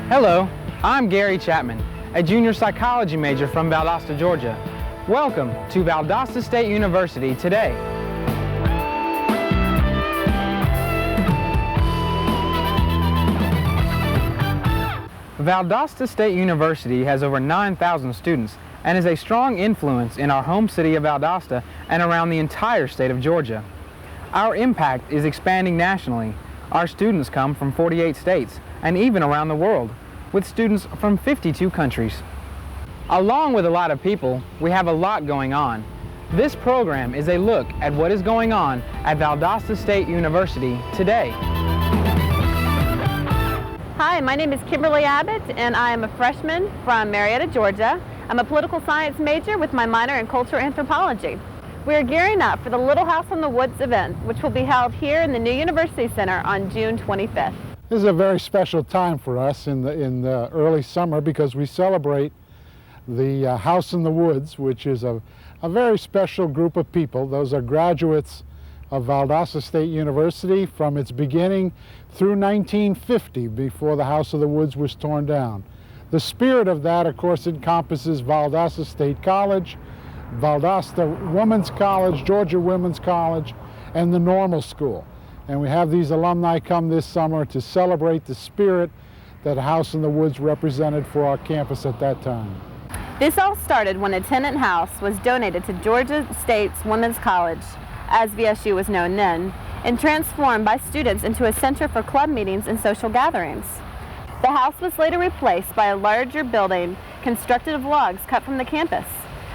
Hello, I'm Gary Chapman, a junior psychology major from Valdosta, Georgia. Welcome to Valdosta State University Today. Valdosta State University has over 9,000 students and is a strong influence in our home city of Valdosta and around the entire state of Georgia. Our impact is expanding nationally. Our students come from 48 states and even around the world, with students from 52 countries. Along with a lot of people, we have a lot going on. This program is a look at what is going on at Valdosta State University today. Hi, my name is Kimberly Abbott, and I am a freshman from Marietta, Georgia. I'm a political science major with my minor in cultural anthropology. We are gearing up for the Little House on the Woods event, which will be held here in the new University Center on June 25th. This is a very special time for us in the early summer because we celebrate the House in the Woods, which is a very special group of people. Those are graduates of Valdosta State University from its beginning through 1950, before the House of the Woods was torn down. The spirit of that, of course, encompasses Valdosta State College, Valdosta Women's College, Georgia Women's College, and the Normal School. And we have these alumni come this summer to celebrate the spirit that House in the Woods represented for our campus at that time. This all started when a tenant house was donated to Georgia State's Women's College, as VSU was known then, and transformed by students into a center for club meetings and social gatherings. The house was later replaced by a larger building constructed of logs cut from the campus.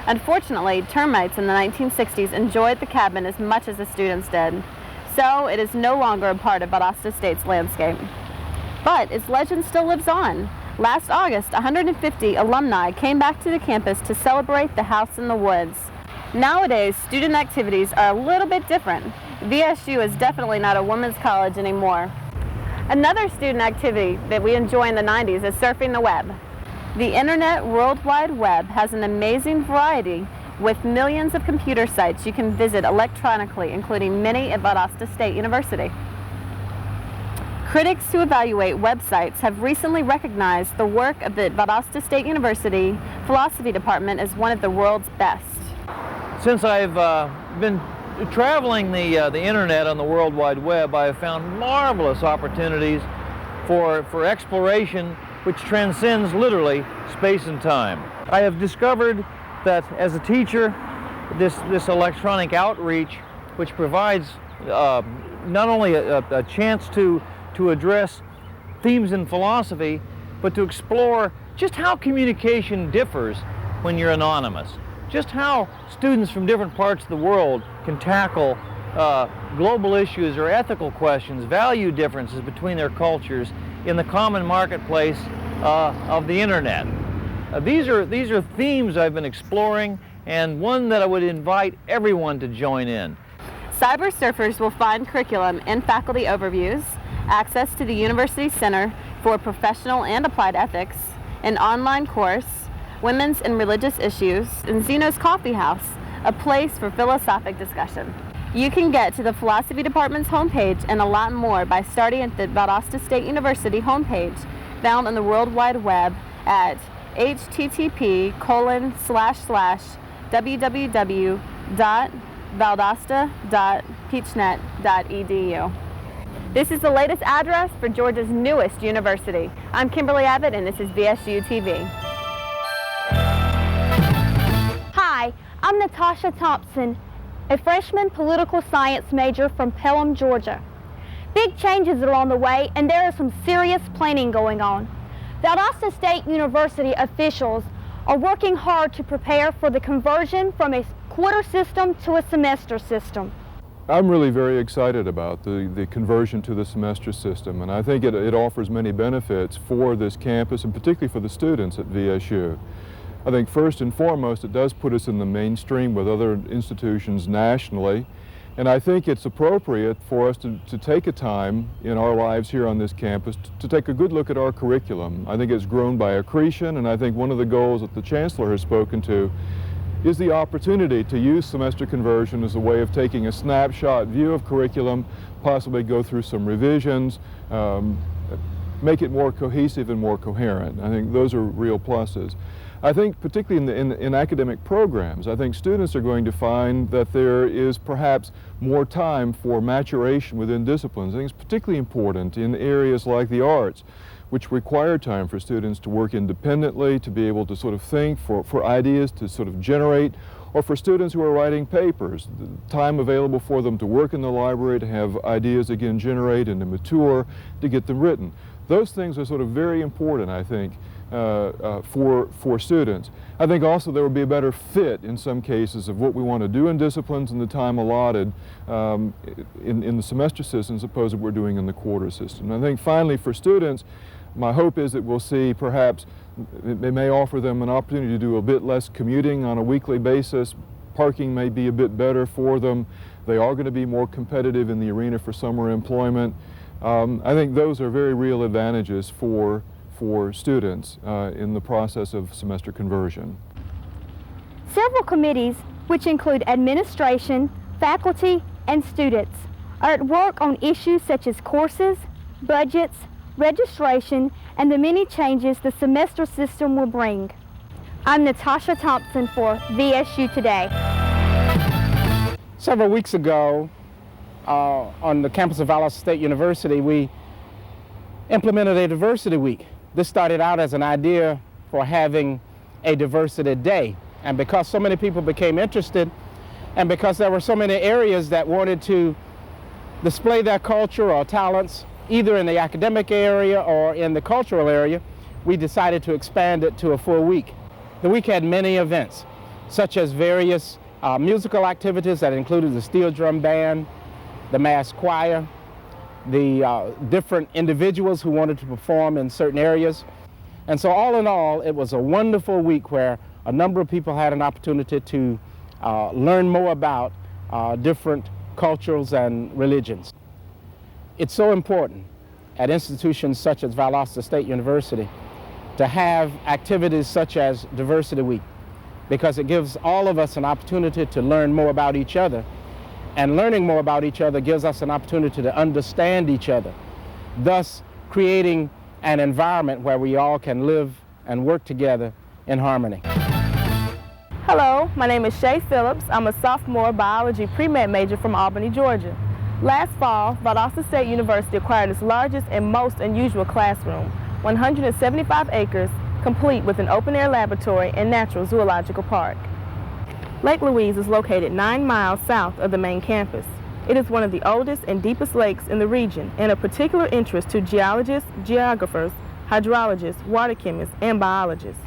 Unfortunately, termites in the 1960s enjoyed the cabin as much as the students did, so it is no longer a part of Valdosta State's landscape. But its legend still lives on. Last August, 150 alumni came back to the campus to celebrate the House in the Woods. Nowadays, student activities are a little bit different. VSU is definitely not a women's college anymore. Another student activity that we enjoy in the 90s is surfing the web. The Internet World Wide Web has an amazing variety with millions of computer sites you can visit electronically, including many at Valdosta State University. Critics who evaluate websites have recently recognized the work of the Valdosta State University Philosophy Department as one of the world's best. Since I've been traveling the internet on the World Wide Web, I have found marvelous opportunities for exploration which transcends literally space and time. I have discovered that as a teacher, this electronic outreach, which provides not only a chance to address themes in philosophy, but to explore just how communication differs when you're anonymous. Just how students from different parts of the world can tackle global issues or ethical questions, value differences between their cultures in the common marketplace of the internet. These are themes I've been exploring, and one that I would invite everyone to join in. Cyber surfers will find curriculum and faculty overviews, access to the University Center for Professional and Applied Ethics, an online course, women's and religious issues, and Zeno's Coffee House, a place for philosophic discussion. You can get to the Philosophy Department's homepage and a lot more by starting at the Valdosta State University homepage, found on the World Wide Web at http://www.valdosta.peachnet.edu. This is the latest address for Georgia's newest university. I'm Kimberly Abbott, and this is VSU TV. Hi, I'm Natasha Thompson, a freshman political science major from Pelham, Georgia. Big changes are on the way, and there is some serious planning going on. Valdosta State University officials are working hard to prepare for the conversion from a quarter system to a semester system. I'm really very excited about the conversion to the semester system, and I think it offers many benefits for this campus and particularly for the students at VSU. I think first and foremost it does put us in the mainstream with other institutions nationally, and I think it's appropriate for us to take a time in our lives here on this campus to take a good look at our curriculum. I think it's grown by accretion, and I think one of the goals that the Chancellor has spoken to is the opportunity to use semester conversion as a way of taking a snapshot view of curriculum, possibly go through some revisions, make it more cohesive and more coherent. I think those are real pluses. I think particularly in academic programs, I think students are going to find that there is perhaps more time for maturation within disciplines. I think it's particularly important in areas like the arts, which require time for students to work independently, to be able to sort of think, for ideas to sort of generate, or for students who are writing papers, the time available for them to work in the library, to have ideas again generate and to mature, to get them written. Those things are sort of very important, I think, for students. I think also there will be a better fit in some cases of what we want to do in disciplines and the time allotted in the semester system as opposed to what we're doing in the quarter system. And I think finally for students, my hope is that we'll see perhaps it may offer them an opportunity to do a bit less commuting on a weekly basis. Parking may be a bit better for them. They are going to be more competitive in the arena for summer employment. I think those are very real advantages for students in the process of semester conversion. Several committees, which include administration, faculty, and students, are at work on issues such as courses, budgets, registration, and the many changes the semester system will bring. I'm Natasha Thompson for VSU Today. Several weeks ago, on the campus of Valdosta State University, we implemented a diversity week. This started out as an idea for having a diversity day. And because so many people became interested, and because there were so many areas that wanted to display their culture or talents, either in the academic area or in the cultural area, we decided to expand it to a full week. The week had many events, such as various musical activities that included the steel drum band, the mass choir, the different individuals who wanted to perform in certain areas. And so all in all, it was a wonderful week where a number of people had an opportunity to learn more about different cultures and religions. It's so important at institutions such as Valdosta State University to have activities such as Diversity Week, because it gives all of us an opportunity to learn more about each other. And learning more about each other gives us an opportunity to understand each other, thus creating an environment where we all can live and work together in harmony. Hello, my name is Shea Phillips. I'm a sophomore biology pre-med major from Albany, Georgia. Last fall, Valdosta State University acquired its largest and most unusual classroom, 175 acres, complete with an open-air laboratory and natural zoological park. Lake Louise is located 9 miles south of the main campus. It is one of the oldest and deepest lakes in the region and of particular interest to geologists, geographers, hydrologists, water chemists, and biologists.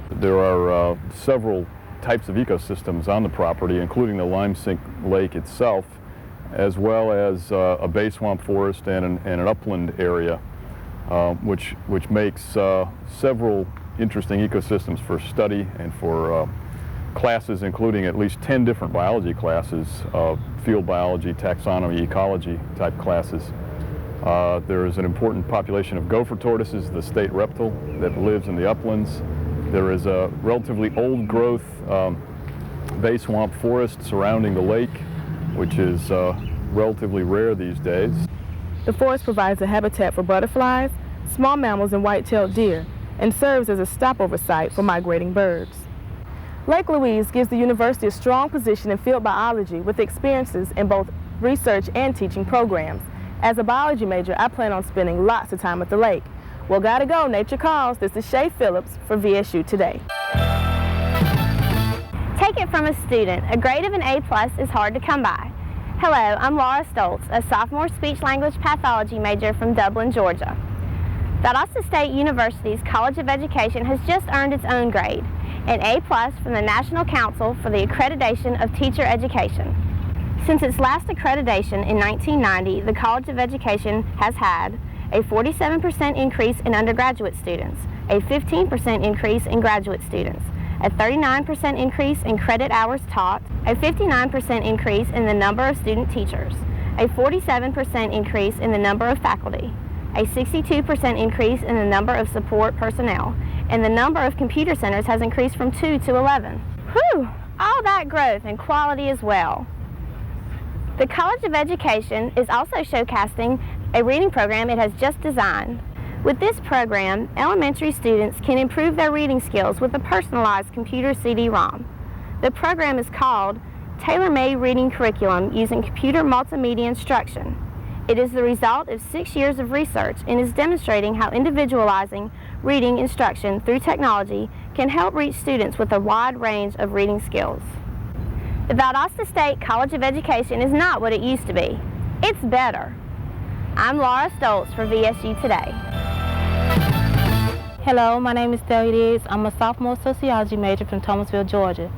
There are several types of ecosystems on the property, including the lime sink lake itself, as well as a bay swamp forest and an upland area, which makes several interesting ecosystems for study and for classes, including at least 10 different biology classes, field biology, taxonomy, ecology type classes. There is an important population of gopher tortoises, the state reptile, that lives in the uplands. There is a relatively old growth bay swamp forest surrounding the lake, which is relatively rare these days. The forest provides a habitat for butterflies, small mammals, and white-tailed deer, and serves as a stopover site for migrating birds. Lake Louise gives the university a strong position in field biology with experiences in both research and teaching programs. As a biology major, I plan on spending lots of time at the lake. Well, gotta go, nature calls. This is Shea Phillips for VSU Today. Take it from a student, a grade of an A+ is hard to come by. Hello, I'm Laura Stoltz, a sophomore speech-language pathology major from Dublin, Georgia. Valdosta State University's College of Education has just earned its own grade, an A+ from the National Council for the Accreditation of Teacher Education. Since its last accreditation in 1990, the College of Education has had a 47% increase in undergraduate students, a 15% increase in graduate students, a 39% increase in credit hours taught, a 59% increase in the number of student teachers, a 47% increase in the number of faculty, a 62% increase in the number of support personnel, and the number of computer centers has increased from 2 to 11. Whew, all that growth and quality as well. The College of Education is also showcasing a reading program it has just designed. With this program, elementary students can improve their reading skills with a personalized computer CD-ROM. The program is called Tailor-Made Reading Curriculum Using Computer Multimedia Instruction. It is the result of 6 years of research and is demonstrating how individualizing reading instruction through technology can help reach students with a wide range of reading skills. The Valdosta State College of Education is not what it used to be. It's better. I'm Laura Stoltz for VSU Today. Hello, my name is Thalia Diggs. I'm a sophomore sociology major from Thomasville, Georgia.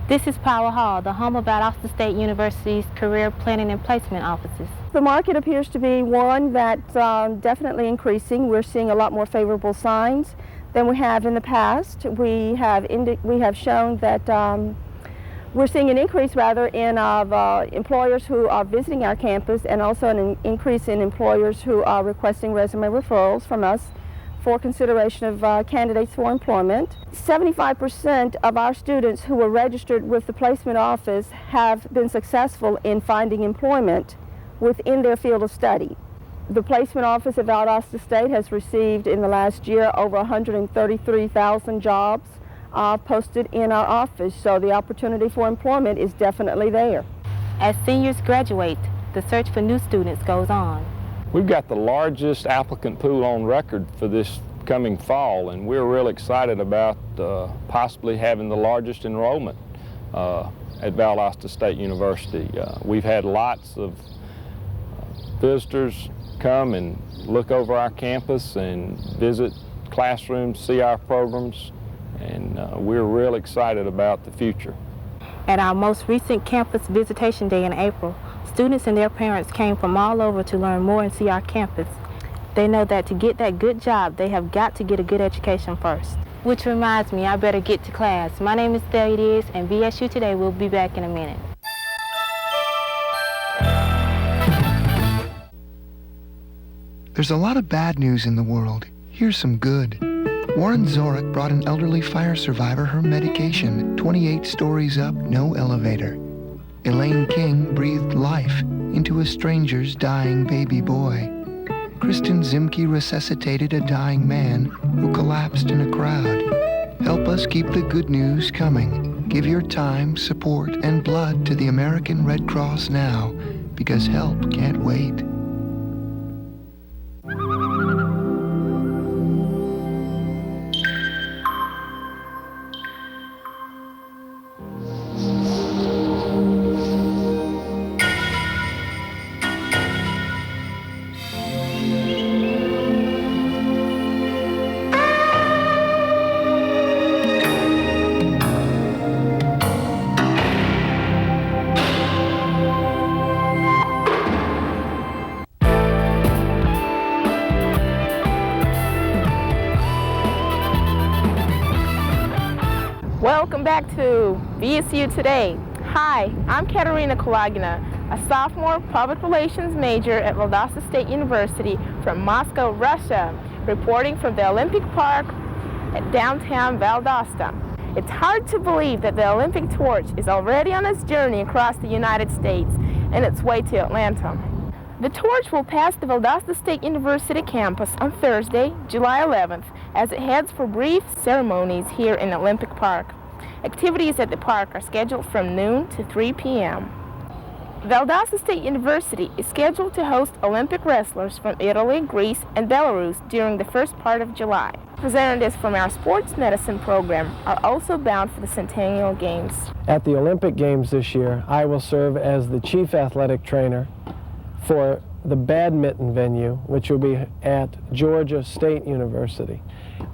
This is Powe Hall, the home of Valdosta State University's career planning and placement offices. The market appears to be one that's definitely increasing. We're seeing a lot more favorable signs than we have in the past. We have shown that we're seeing an increase rather in employers who are visiting our campus, and also an increase in employers who are requesting resume referrals from us for consideration of candidates for employment. 75% of our students who were registered with the placement office have been successful in finding employment within their field of study. The placement office at Valdosta State has received in the last year over 133,000 jobs posted in our office, so the opportunity for employment is definitely there. As seniors graduate, the search for new students goes on. We've got the largest applicant pool on record for this coming fall, and we're real excited about possibly having the largest enrollment at Valdosta State University. We've had lots of visitors come and look over our campus and visit classrooms, see our programs, and we're real excited about the future. At our most recent campus visitation day in April, students and their parents came from all over to learn more and see our campus. They know that to get that good job, they have got to get a good education first. Which reminds me, I better get to class. My name is Thalia Diggs, and VSU Today will be back in a minute. There's a lot of bad news in the world. Here's some good. Warren Zorek brought an elderly fire survivor her medication. 28 stories up, no elevator. Elaine King breathed life into a stranger's dying baby boy. Kristen Zimke resuscitated a dying man who collapsed in a crowd. Help us keep the good news coming. Give your time, support, and blood to the American Red Cross now, because help can't wait. Welcome back to VSU Today. Hi, I'm Katerina Koulagina, a sophomore public relations major at Valdosta State University from Moscow, Russia, reporting from the Olympic Park at downtown Valdosta. It's hard to believe that the Olympic torch is already on its journey across the United States and its way to Atlanta. The torch will pass the Valdosta State University campus on Thursday, July 11th, as it heads for brief ceremonies here in Olympic Park. Activities at the park are scheduled from noon to 3 p.m. Valdosta State University is scheduled to host Olympic wrestlers from Italy, Greece, and Belarus during the first part of July. Representatives from our sports medicine program are also bound for the Centennial Games. At the Olympic Games this year, I will serve as the chief athletic trainer for the badminton venue, which will be at Georgia State University.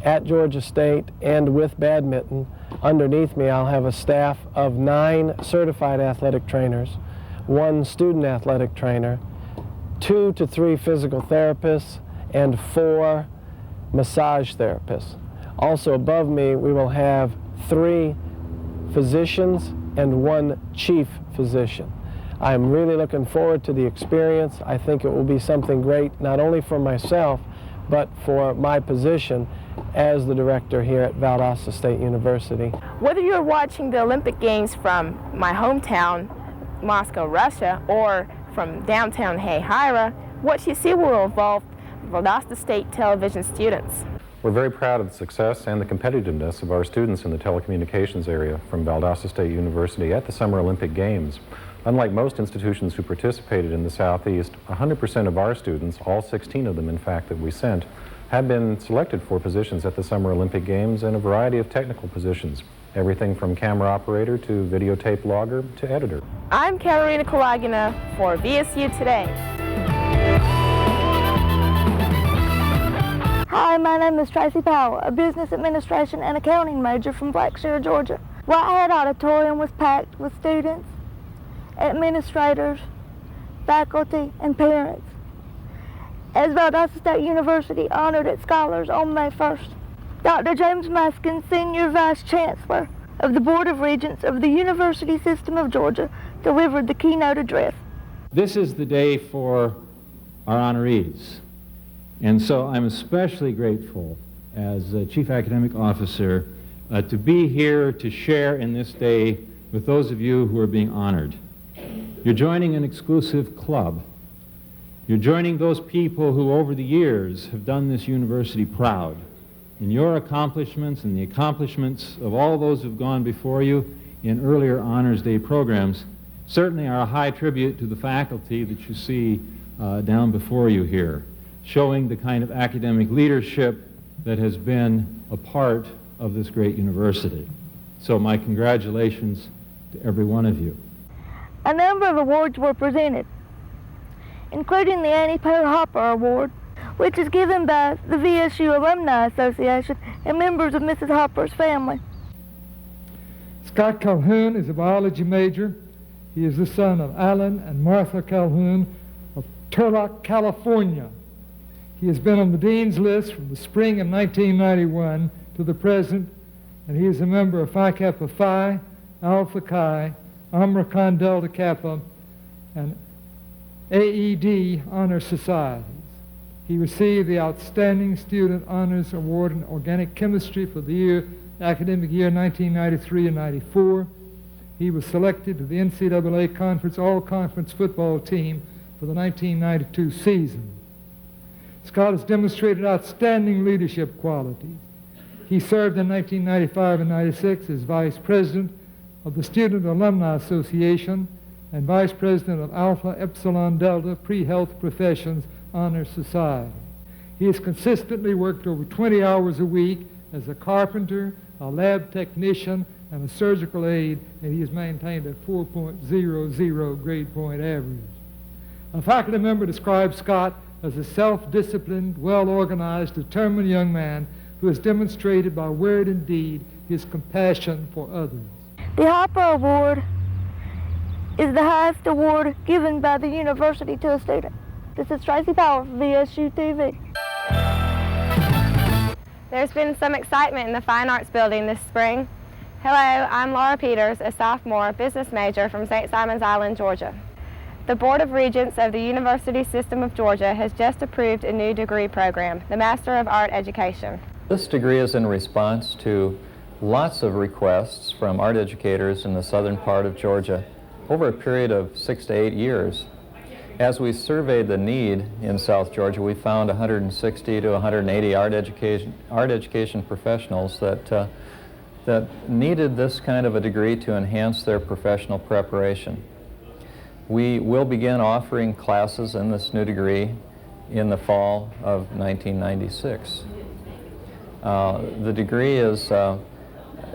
At Georgia State, and with badminton, underneath me I'll have a staff of 9 certified athletic trainers, 1 student athletic trainer, 2 to 3 physical therapists, and 4 massage therapists. Also above me we will have 3 physicians and 1 chief physician. I'm really looking forward to the experience. I think it will be something great, not only for myself, but for my position as the director here at Valdosta State University. Whether you're watching the Olympic Games from my hometown, Moscow, Russia, or from downtown Hayhira, what you see will involve Valdosta State Television students. We're very proud of the success and the competitiveness of our students in the telecommunications area from Valdosta State University at the Summer Olympic Games. Unlike most institutions who participated in the Southeast, 100% of our students, all 16 of them in fact that we sent, have been selected for positions at the Summer Olympic Games in a variety of technical positions, everything from camera operator to videotape logger to editor. I'm Katerina Koulagina for VSU Today. Hi, my name is Tracy Powell, a business administration and accounting major from Blackshear, Georgia. Whitehead Auditorium was packed with students, administrators, faculty, and parents, as Valdosta State University honored its scholars on May 1st. Dr. James Maskin, Senior Vice Chancellor of the Board of Regents of the University System of Georgia, delivered the keynote address. This is the day for our honorees. And so I'm especially grateful as Chief Academic Officer to be here to share in this day with those of you who are being honored. You're joining an exclusive club. You're joining those people who over the years have done this university proud. And your accomplishments and the accomplishments of all those who've gone before you in earlier Honors Day programs certainly are a high tribute to the faculty that you see down before you here, showing the kind of academic leadership that has been a part of this great university. So my congratulations to every one of you. A number of awards were presented, including the Powe Hopper Award, which is given by the VSU Alumni Association and members of Mrs. Hopper's family. Scott Colquhoun is a biology major. He is the son of Alan and Martha Colquhoun of Turlock, California. He has been on the Dean's List from the spring of 1991 to the present, and he is a member of Phi Kappa Phi, Alpha Chi, Omicron Delta Kappa, and AED Honor Societies. He received the Outstanding Student Honors Award in Organic Chemistry for the academic year 1993 and 94. He was selected to the NCAA Conference All-Conference football team for the 1992 season. Scott has demonstrated outstanding leadership qualities. He served in 1995 and 96 as Vice President of the Student Alumni Association and Vice President of Alpha Epsilon Delta Pre-Health Professions Honor Society. He has consistently worked over 20 hours a week as a carpenter, a lab technician, and a surgical aide, and he has maintained a 4.00 grade point average. A faculty member described Scott as a self-disciplined, well-organized, determined young man who has demonstrated by word and deed his compassion for others. The Hopper Award is the highest award given by the university to a student. This is Tracy Powell for VSU-TV. There's been some excitement in the Fine Arts Building this spring. Hello, I'm Laura Peters, a sophomore business major from St. Simons Island, Georgia. The Board of Regents of the University System of Georgia has just approved a new degree program, the Master of Art Education. This degree is in response to lots of requests from art educators in the southern part of Georgia over a period of 6 to 8 years. As we surveyed the need in South Georgia, we found 160 to 180 art education professionals that needed this kind of a degree to enhance their professional preparation. We will begin offering classes in this new degree in the fall of 1996. The degree is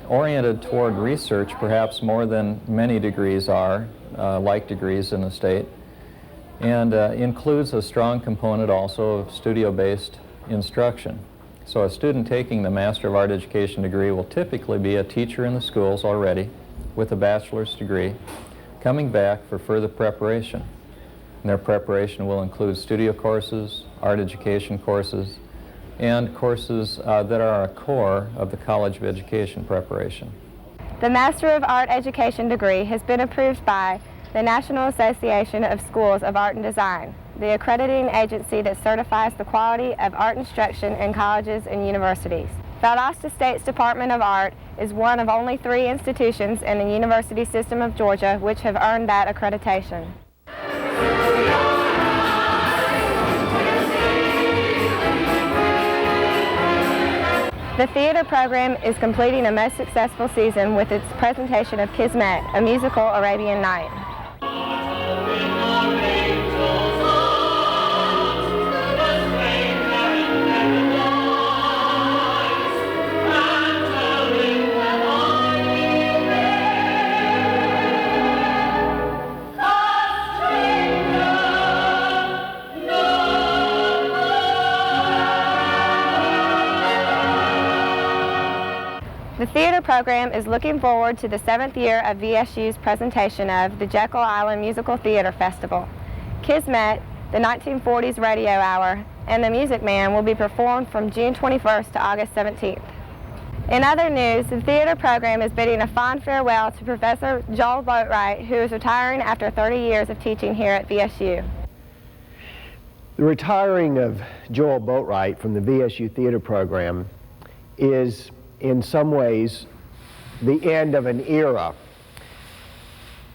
oriented toward research perhaps more than many degrees are, like degrees in the state, and includes a strong component also of studio-based instruction. So a student taking the Master of Art Education degree will typically be a teacher in the schools already with a bachelor's degree, coming back for further preparation. And their preparation will include studio courses, art education courses, and courses that are a core of the College of Education preparation. The Master of Art Education degree has been approved by the National Association of Schools of Art and Design, the accrediting agency that certifies the quality of art instruction in colleges and universities. Valdosta State's Department of Art is one of only 3 institutions in the University System of Georgia which have earned that accreditation. The theater program is completing a most successful season with its presentation of Kismet, a musical Arabian Night. The theater program is looking forward to the 7th year of VSU's presentation of the Jekyll Island Musical Theater Festival. Kismet, the 1940s Radio Hour, and The Music Man will be performed from June 21st to August 17th. In other news, the theater program is bidding a fond farewell to Professor Joel Boatwright, who is retiring after 30 years of teaching here at VSU. The retiring of Joel Boatwright from the VSU theater program is in some ways the end of an era.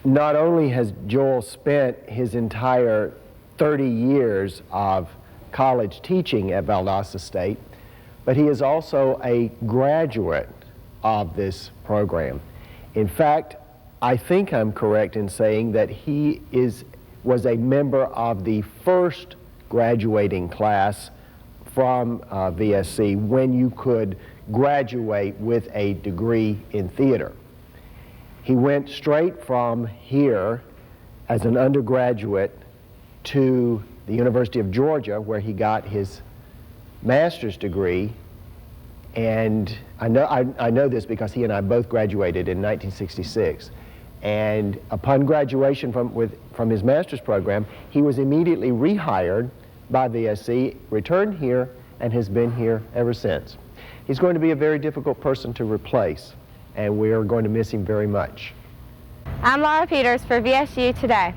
Not only has Joel spent his entire 30 years of college teaching at Valdosta State, but he is also a graduate of this program. In fact, I think I'm correct in saying that he was a member of the first graduating class from VSC when you could graduate with a degree in theater. He went straight from here as an undergraduate to the University of Georgia, where he got his master's degree. And I know this because he and I both graduated in 1966. And upon graduation from his master's program, he was immediately rehired by VSC, returned here, and has been here ever since. He's going to be a very difficult person to replace, and we are going to miss him very much. I'm Laura Peters for VSU Today.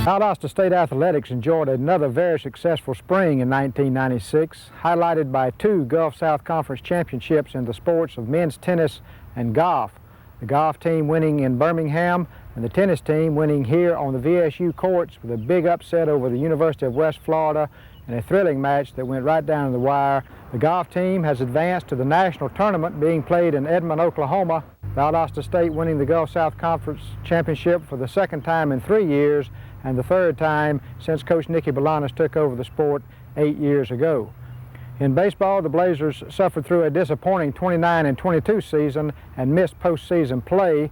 Valdosta State Athletics enjoyed another very successful spring in 1996, highlighted by 2 Gulf South Conference championships in the sports of men's tennis and golf. The golf team winning in Birmingham and the tennis team winning here on the VSU courts with a big upset over the University of West Florida in a thrilling match that went right down to the wire. The golf team has advanced to the national tournament being played in Edmond, Oklahoma. Valdosta State winning the Gulf South Conference championship for the 2nd time in 3 years and the 3rd time since Coach Nicky Bolanos took over the sport 8 years ago. In baseball, the Blazers suffered through a disappointing 29-22 season and missed postseason play,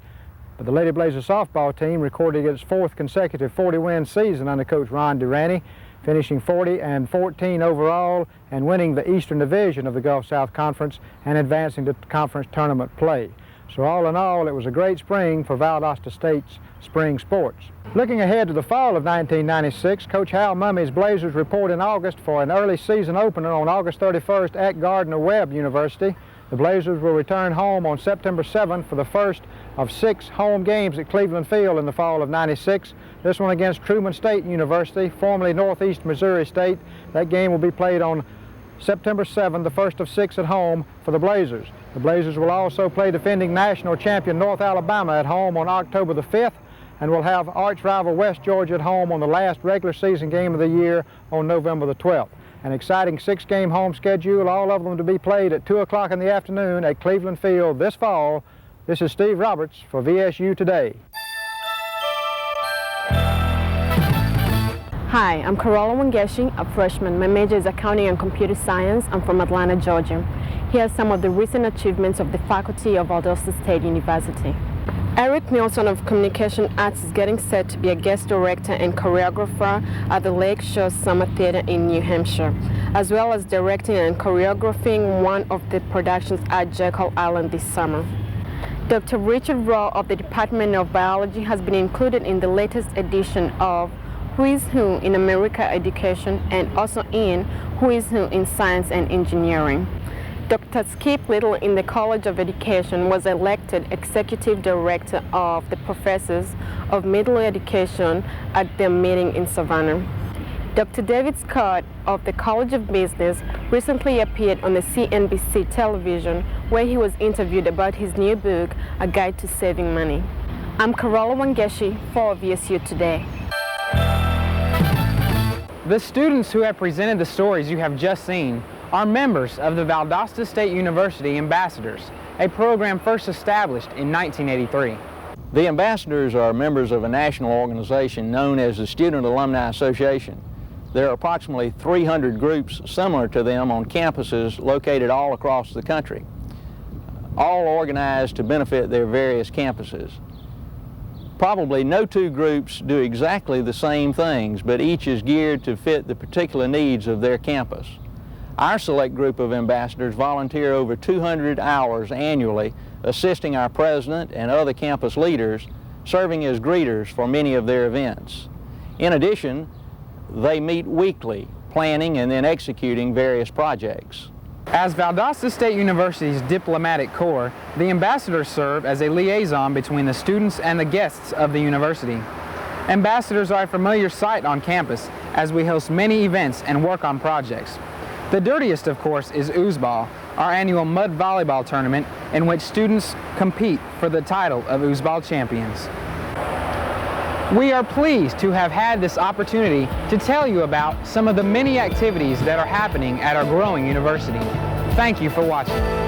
but the Lady Blazers softball team recorded its 4th consecutive 40-win season under Coach Ron Durante, finishing 40-14 overall and winning the Eastern Division of the Gulf South Conference and advancing to conference tournament play. So all in all, it was a great spring for Valdosta State's spring sports. Looking ahead to the fall of 1996, Coach Hal Mummy's Blazers report in August for an early season opener on August 31st at Gardner-Webb University. The Blazers will return home on September 7th for the first of 6 home games at Cleveland Field in the fall of '96. This one against Truman State University, formerly Northeast Missouri State. That game will be played on September 7th, the first of 6 at home for the Blazers. The Blazers will also play defending national champion North Alabama at home on October the 5th and will have arch rival West Georgia at home on the last regular season game of the year on November the 12th. An exciting 6-game home schedule, all of them to be played at 2 o'clock in the afternoon at Cleveland Field this fall. This is Steve Roberts for VSU Today. Hi, I'm Carola Wangeshi, a freshman. My major is accounting and computer science. I'm from Atlanta, Georgia. Here are some of the recent achievements of the faculty of Valdosta State University. Eric Nielsen of Communication Arts is getting set to be a guest director and choreographer at the Lake Shore Summer Theater in New Hampshire, as well as directing and choreographing one of the productions at Jekyll Island this summer. Dr. Richard Rowe of the Department of Biology has been included in the latest edition of Who is Who in America Education and also in Who is Who in Science and Engineering. Dr. Skip Little in the College of Education was elected Executive Director of the Professors of Middle Education at their meeting in Savannah. Dr. David Scott of the College of Business recently appeared on the CNBC television where he was interviewed about his new book, A Guide to Saving Money. I'm Carola Wangeshi for VSU Today. The students who have presented the stories you have just seen are members of the Valdosta State University Ambassadors, a program first established in 1983. The ambassadors are members of a national organization known as the Student Alumni Association. There are approximately 300 groups similar to them on campuses located all across the country, all organized to benefit their various campuses. Probably no two groups do exactly the same things, but each is geared to fit the particular needs of their campus. Our select group of ambassadors volunteer over 200 hours annually, assisting our president and other campus leaders, serving as greeters for many of their events. In addition, they meet weekly, planning and then executing various projects. As Valdosta State University's diplomatic corps, the ambassadors serve as a liaison between the students and the guests of the university. Ambassadors are a familiar sight on campus as we host many events and work on projects. The dirtiest, of course, is Oozball, our annual mud volleyball tournament in which students compete for the title of Oozball champions. We are pleased to have had this opportunity to tell you about some of the many activities that are happening at our growing university. Thank you for watching.